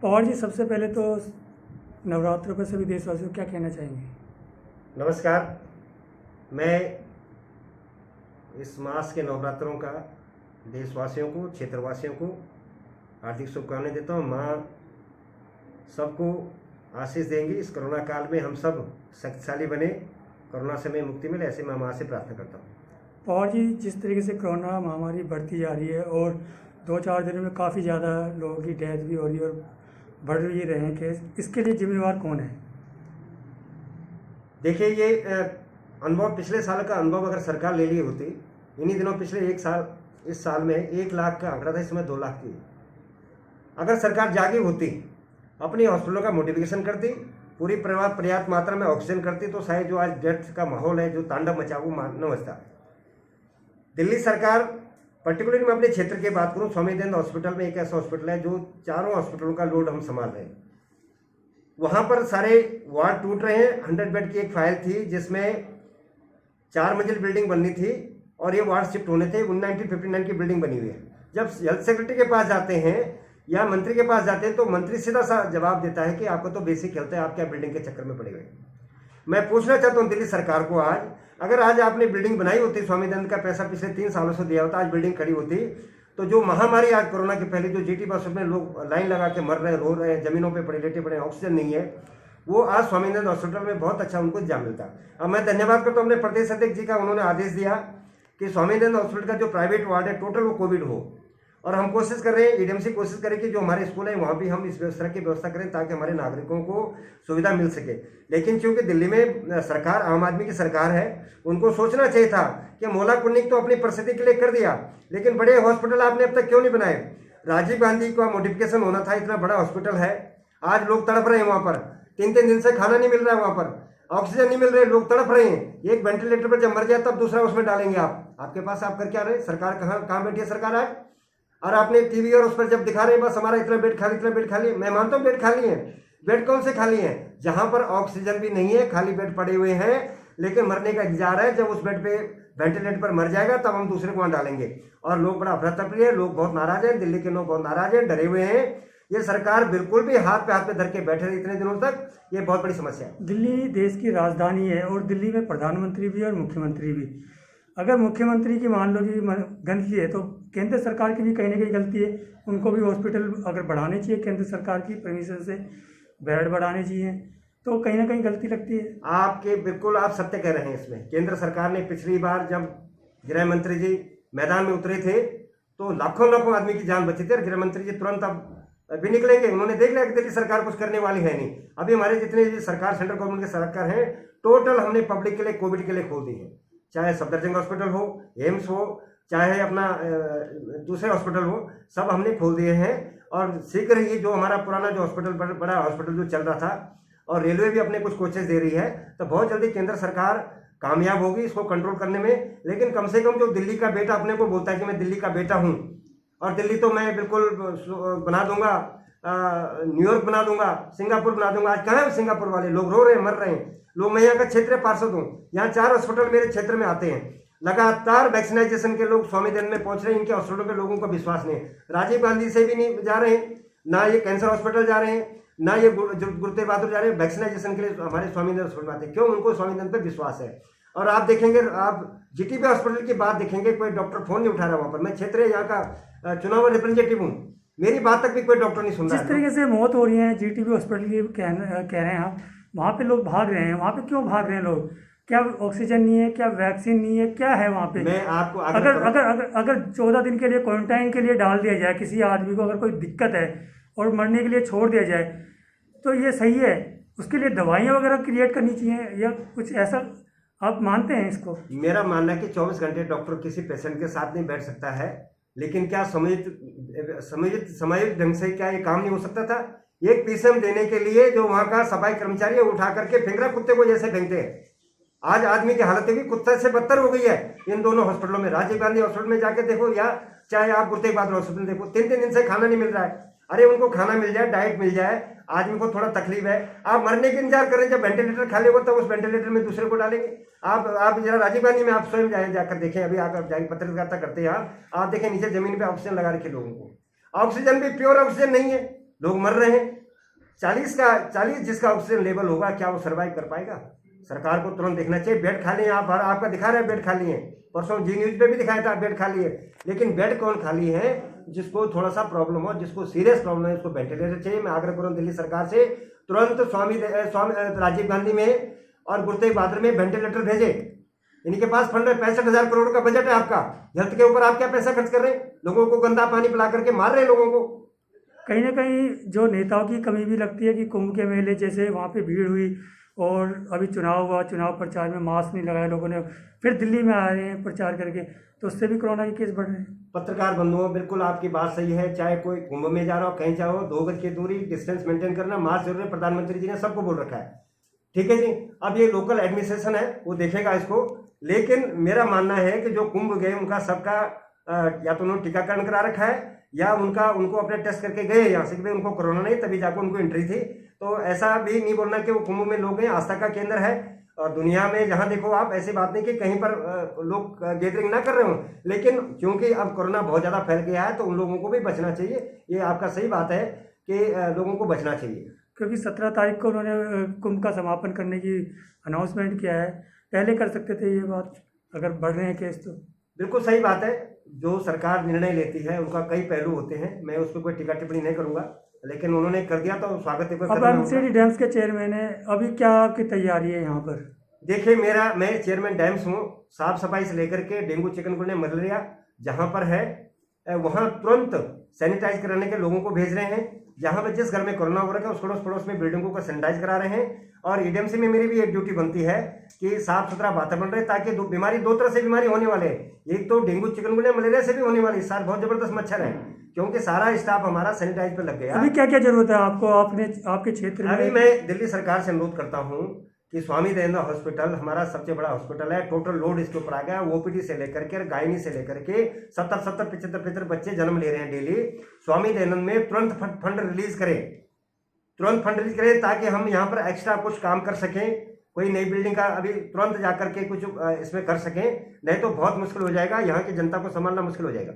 पवार जी, सबसे पहले तो नवरात्रों पर सभी देशवासियों को क्या कहना चाहेंगे? नमस्कार। मैं इस मास के नवरात्रों का देशवासियों को, क्षेत्रवासियों को हार्दिक शुभकामनाएं देता हूँ। माँ सबको आशीष देंगी। इस कोरोना काल में हम सब शक्तिशाली बने, कोरोना से हमें मुक्ति मिले, ऐसे मैं माँ से प्रार्थना करता हूँ। पवार जी, जिस तरीके से कोरोना महामारी बढ़ती जा रही है और 2-4 दिनों में काफ़ी ज़्यादा लोगों की डेथ भी हो रही है और बढ़ भी रहे हैं केस, इसके लिए जिम्मेवार कौन है? देखिए, ये अनुभव, पिछले साल का अनुभव अगर सरकार ले ली होती, इन्हीं दिनों पिछले एक साल, इस साल में 1 लाख का आंकड़ा था, इस समय 2 लाख की। अगर सरकार जागी होती, अपनी हॉस्पिटलों का मोटिफिकेशन करती, पूरी पर्याप्त मात्रा में ऑक्सीजन करती, तो शायद जो आज डेथ का माहौल है, जो तांडव मचा, वो न मचता। दिल्ली सरकार, पर्टिकुलरली मैं अपने क्षेत्र की बात करूं, स्वामी दयानंद हॉस्पिटल में एक ऐसा हॉस्पिटल है जो चारों हॉस्पिटलों का लोड हम संभाल रहे हैं। वहां पर सारे वार्ड टूट रहे हैं। 100 बेड की एक फाइल थी जिसमें 4 मंजिल बिल्डिंग बननी थी और ये वार्ड शिफ्ट होने थे। 1959 की बिल्डिंग बनी हुई है। जब हेल्थ सेक्रेटरी के पास जाते हैं या मंत्री के पास जाते हैं तो मंत्री सीधा सा जवाब देता है कि आपको तो बेसिक हेल्थ है, आप क्या बिल्डिंग के चक्कर में पड़े हुए। मैं पूछना चाहता हूँ दिल्ली सरकार को, आज अगर आज आपने बिल्डिंग बनाई होती, स्वामी दयानंद का पैसा पिछले 3 सालों से दिया होता, आज बिल्डिंग खड़ी होती, तो जो महामारी आज कोरोना के पहले जो जीटी बस में लोग लाइन लगा के मर रहे हैं, रो रहे हैं, जमीनों पे पड़े, लेटे पड़े, ऑक्सीजन नहीं है, वो आज स्वामी दयानंद हॉस्पिटल में बहुत अच्छा उनको इंतजाम मिलता। अब मैं धन्यवाद करता हूँ अपने प्रदेश अध्यक्ष जी का, उन्होंने आदेश दिया कि स्वामी दयानंद हॉस्पिटल का जो प्राइवेट वार्ड है टोटल वो कोविड हो, और हम कोशिश कर रहे हैं, ईडीएमसी कोशिश करें कि जो हमारे स्कूल है वहाँ भी हम इस व्यवस्था की व्यवस्था करें ताकि हमारे नागरिकों को सुविधा मिल सके। लेकिन चूंकि दिल्ली में सरकार आम आदमी की सरकार है, उनको सोचना चाहिए था कि मोहल्ला क्लिनिक तो अपनी परिस्थिति के लिए कर दिया, लेकिन बड़े हॉस्पिटल आपने अब तक क्यों नहीं बनाए? राजीव गांधी का मोडिफिकेशन होना था, इतना बड़ा हॉस्पिटल है, आज लोग तड़प रहे हैं वहाँ पर। 3-3 दिन से खाना नहीं मिल रहा है वहाँ पर, ऑक्सीजन नहीं मिल रही, लोग तड़प रहे हैं। एक वेंटिलेटर पर जब मर जाए तब दूसरा उसमें डालेंगे आपके पास आप कर क्या रहे? सरकार कहाँ बैठी है सरकार आज? और आपने टीवी और उस पर जब दिखा रहे हैं बस हमारा इतना बेड खाली, इतना बेड खाली। मैं मानता हूँ बेड खाली है, बेड कौन से खाली हैं? जहां पर ऑक्सीजन भी नहीं है, खाली बेड पड़े हुए हैं, लेकिन मरने का इंतजार है। जब उस बेड पे वेंटिलेटर पर मर जाएगा तब हम दूसरे को वहां डालेंगे। और लोग बड़ा अफरा तफरी है, लोग बहुत नाराज हैं, दिल्ली के लोग बहुत नाराज हैं, डरे हुए हैं। ये सरकार बिल्कुल भी हाथ पे धर के बैठे रही इतने दिनों तक, ये बहुत बड़ी समस्या है। दिल्ली देश की राजधानी है और दिल्ली में प्रधानमंत्री भी और मुख्यमंत्री भी। अगर मुख्यमंत्री की मान लो कि गलती है तो केंद्र सरकार की भी कहीं ना कहीं गलती है। उनको भी हॉस्पिटल अगर बढ़ाने चाहिए, केंद्र सरकार की परमिशन से बेड बढ़ाने चाहिए, तो कहीं ना कहीं गलती लगती है। आपके बिल्कुल आप सत्य कह रहे हैं। इसमें केंद्र सरकार ने पिछली बार जब गृह मंत्री जी मैदान में उतरे थे तो लाखों आदमी की जान बची थी, और गृह मंत्री जी तुरंत अब भी निकलेंगे। उन्होंने देख लिया कि दिल्ली सरकार कुछ करने वाली है नहीं। अभी हमारे जितने सरकार, सेंट्रल गवर्नमेंट के सरकार हैं, टोटल हमने पब्लिक के लिए, कोविड के लिए खोल दी है। चाहे सफदरजंग हॉस्पिटल हो, एम्स हो, चाहे अपना दूसरे हॉस्पिटल हो, सब हमने खोल दिए हैं। और शीघ्र ही जो हमारा पुराना जो हॉस्पिटल, बड़ा हॉस्पिटल जो चल रहा था, और रेलवे भी अपने कुछ कोचेस दे रही है, तो बहुत जल्दी केंद्र सरकार कामयाब होगी इसको कंट्रोल करने में। लेकिन कम से कम जो दिल्ली का बेटा अपने को बोलता है कि मैं दिल्ली का बेटा हूँ और दिल्ली तो मैं बिल्कुल बना दूंगा, न्यूयॉर्क बना दूंगा, सिंगापुर बना दूंगा। आज कहाँ है सिंगापुर वाले? लोग रो रहे हैं, मर रहे हैं लोग। मैं यहाँ का क्षेत्रीय पार्षद हूँ, यहाँ 4 हॉस्पिटल मेरे क्षेत्र में आते हैं। लगातार वैक्सीनाइजेशन के लोग स्वामी दयानंद में पहुंच रहे हैं, इनके हॉस्पिटलों में लोगों को विश्वास नहीं है। राजीव गांधी से भी नहीं जा रहे हैं, ना ये कैंसर हॉस्पिटल जा रहे हैं, ना ये गुरु तेग बहादुर जा रहे हैं। वैक्सीनाइजेशन के लिए हमारे स्वामी दयानंद हॉस्पिटल में आते हैं। क्यों? उनको स्वामी दयानंद पर विश्वास है। और आप देखेंगे, आप जीटीबी हॉस्पिटल की बात देखेंगे, कोई डॉक्टर फोन नहीं उठा रहा वहां पर। मैं क्षेत्रीय यहाँ का चुनाव रिप्रेजेंटेटिव हूँ, मेरी बात तक भी कोई डॉक्टर नहीं सुन रहा। जिस तरीके से मौत हो रही है जीटीबी हॉस्पिटल की कह रहे हैं आप, वहाँ पे लोग भाग रहे हैं। वहाँ पे क्यों भाग रहे हैं लोग? क्या ऑक्सीजन नहीं है? क्या वैक्सीन नहीं है? क्या है वहाँ पे? मैं आपको अगर 14 दिन के लिए क्वारंटाइन के लिए डाल दिया जाए किसी आदमी को, अगर कोई दिक्कत है और मरने के लिए छोड़ दिया जाए, तो ये सही है? उसके लिए दवाइयाँ वगैरह क्रिएट करनी चाहिए या कुछ ऐसा, आप मानते हैं इसको? मेरा मानना है कि 24 घंटे डॉक्टर किसी पेशेंट के साथ नहीं बैठ सकता है, लेकिन क्या समायोजित ढंग से क्या ये काम नहीं हो सकता था? एक पीसीएम देने के लिए जो वहां का सफाई कर्मचारी है उठा करके फेंक कुत्ते को जैसे फेंकते हैं। आज आदमी की हालत भी कुत्ते से बदतर हो गई है इन दोनों हॉस्पिटलों में। राजीव गांधी हॉस्पिटल में जाके देखो या चाहे आप गुरु तेग बहादुर हॉस्पिटल देखो, 3-3 दिन से खाना नहीं मिल रहा है। अरे उनको खाना मिल जाए, डाइट मिल जाए, आदमी को थोड़ा तकलीफ है, आप मरने के इंतजार कर रहे हैं। जब वेंटिलेटर खाली होगा तब उस वेंटिलेटर में दूसरे को डालेंगे। आप जरा राजीव गांधी में आप स्वयं जाकर देखें, अभी आप जाकर पत्रकारिता करते हैं आप देखें नीचे जमीन पे ऑक्सीजन लगा रखे लोगों को। ऑक्सीजन भी प्योर ऑक्सीजन नहीं है, लोग मर रहे हैं। 40 जिसका ऑक्सीजन लेवल होगा, क्या वो सर्वाइव कर पाएगा? सरकार को तुरंत देखना चाहिए। बेड खाली है, आप आपका दिखा रहे हैं बेड खाली है, परसों जी न्यूज पे भी दिखाया था बेड खाली है, लेकिन बेड कौन खाली है? जिसको थोड़ा सा प्रॉब्लम हो, जिसको सीरियस प्रॉब्लम है, उसको वेंटिलेटर चाहिए। मैं आग्रह करूँ दिल्ली सरकार से, तुरंत स्वामी राजीव गांधी में और गुरु तेग बहादुर में वेंटिलेटर भेजे। इनके पास फंड है, 65,000 करोड़ का बजट है आपका, हेल्थ के ऊपर आप क्या पैसा खर्च कर रहे हैं? लोगों को गंदा पानी पिला करके मार रहे हैं लोगों को। कहीं ना कहीं जो नेताओं की कमी भी लगती है कि कुंभ के मेले जैसे वहाँ पे भीड़ हुई और अभी चुनाव हुआ, चुनाव प्रचार में मास्क नहीं लगाया लोगों ने, फिर दिल्ली में आ रहे हैं प्रचार करके, तो उससे भी कोरोना के केस बढ़ रहे हैं। पत्रकार बंधुओं, बिल्कुल आपकी बात सही है। चाहे कोई कुंभ में जा रहा हो, कहीं जा रहा हो, 2 गज की दूरी, डिस्टेंस मेंटेन करना, मास्क जरूर है, प्रधानमंत्री जी ने सबको बोल रखा है, ठीक है जी। अब ये लोकल एडमिनिस्ट्रेशन है, वो देखेगा इसको, लेकिन मेरा मानना है कि जो कुंभ गए उनका सबका या तो उन्होंने टीकाकरण करा रखा है या उनको अपने टेस्ट करके गए यहाँ से कि उनको कोरोना नहीं, तभी जाकर उनको एंट्री थी। तो ऐसा भी नहीं बोलना कि वो कुंभ में लोग हैं, आस्था का केंद्र है। और दुनिया में जहां देखो आप, ऐसी बात नहीं कि कहीं पर लोग गैदरिंग ना कर रहे हो, लेकिन क्योंकि अब कोरोना बहुत ज़्यादा फैल गया है तो उन लोगों को भी बचना चाहिए। ये आपका सही बात है कि लोगों को बचना चाहिए। क्योंकि 17 तारीख को उन्होंने कुंभ का समापन करने की अनाउंसमेंट किया है, पहले कर सकते थे ये बात, अगर बढ़ रहे हैं केस तो। बिल्कुल सही बात है। जो सरकार निर्णय लेती है उनका कई पहलू होते हैं, मैं उस पर कोई टीका टिप्पणी नहीं करूंगा, लेकिन उन्होंने कर दिया तो स्वागत है। अब एमसीडी डैम्स के चेयरमैन है, अभी क्या आपकी तैयारी है यहाँ पर? देखिए, मैं चेयरमैन डैम्स हूँ। साफ सफाई से लेकर के डेंगू, चिकनगुनिया, मलेरिया जहाँ पर है वहाँ तुरंत सैनिटाइज कराने के लोगों को भेज रहे हैं। जहाँ पर जिस घर में कोरोना हो रहा है उस पड़ोस पड़ोस में बिल्डिंगों को सैनिटाइज करा रहे हैं। और ईडीएमसी में मेरी भी एक ड्यूटी बनती है कि साफ सुथरा वातावरण रहे, ताकि दो तरह से बीमारी होने वाले हैं। एक तो डेंगू, चिकनगुनिया, मलेरिया से भी होने वाली, इस साल बहुत जबरदस्त मच्छर है, क्योंकि सारा स्टाफ हमारा सैनिटाइज पे लग गया। अभी क्या क्या जरूरत है आपको, आपके क्षेत्र में? अभी मैं दिल्ली सरकार से अनुरोध करता हूँ कि स्वामी दयानंद हॉस्पिटल हमारा सबसे बड़ा हॉस्पिटल है। टोटल लोड इसके ऊपर आ गया, ओपीडी से लेकर के, गायनी से लेकर के 70 75 बच्चे जन्म ले रहे हैं डेली। स्वामी दयानंद में तुरंत फंड रिलीज करें, ताकि हम यहाँ पर एक्स्ट्रा कुछ काम कर सकें। कोई नई बिल्डिंग का अभी तुरंत जाकर के कुछ इसमें कर सकें, नहीं तो बहुत मुश्किल हो जाएगा, यहाँ की जनता को संभालना मुश्किल हो जाएगा।